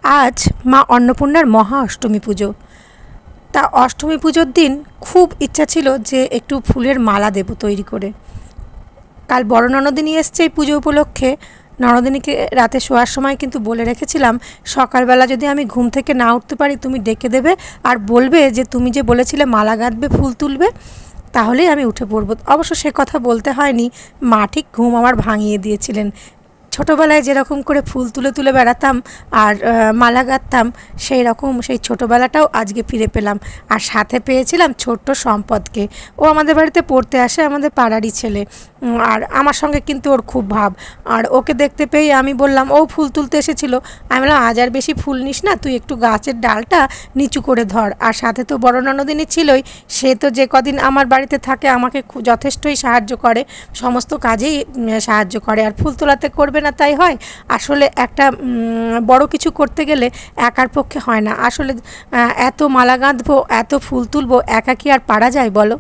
আজ মা অন্নপূর্ণার মহা অষ্টমী পুজো। তা অষ্টমী পুজোর দিন খুব ইচ্ছা ছিল যে একটু ফুলের মালা দেব তৈরি করে। কাল বড় ননদিনী এসছে এই পুজো উপলক্ষে। ননদিনীকে রাতে শোয়ার সময় কিন্তু বলে রেখেছিলাম, সকালবেলা যদি আমি ঘুম থেকে না উঠতে পারি তুমি ডেকে দেবে আর বলবে যে তুমি যে বলেছিলে মালা গাঁথবে, ফুল তুলবে, তাহলেই আমি উঠে পড়ব। অবশ্য সে কথা বলতে হয়নি, মা ঠিক ঘুম আমার ভাঙিয়ে দিয়েছিলেন। ছোটোবেলায় যেরকম করে ফুল তুলে তুলে বেড়াতাম আর মালা গাঁথতাম, সেই রকম সেই ছোটোবেলাটাও আজকে ফিরে পেলাম। আর সাথে পেয়েছিলাম ছোট্ট সম্পদকে। ও আমাদের বাড়িতে পড়তে আসে, আমাদের পাড়ারই ছেলে। আর আমার সঙ্গে কিন্তু ওর খুব ভাব। আর ওকে দেখতে পেয়েই আমি বললাম, ও ফুল তুলতে এসেছিলো, আমি বললাম আজ আর বেশি ফুল নিস না, তুই একটু গাছের ডালটা নিচু করে ধর। আর সাথে তো বড় ননদিনী ছিলই, সে তো যে কদিন আমার বাড়িতে থাকে আমাকে যথেষ্টই সাহায্য করে, সমস্ত কাজেই সাহায্য করে। আর ফুল তোলাতে করবে না তাই হয়? আসলে একটা বড় কিছু করতে গেলে একার পক্ষে হয় না। আসলে এত মালা গাঁথবো, এত ফুল তুলবো, একা কি আর পারা যায় বলো?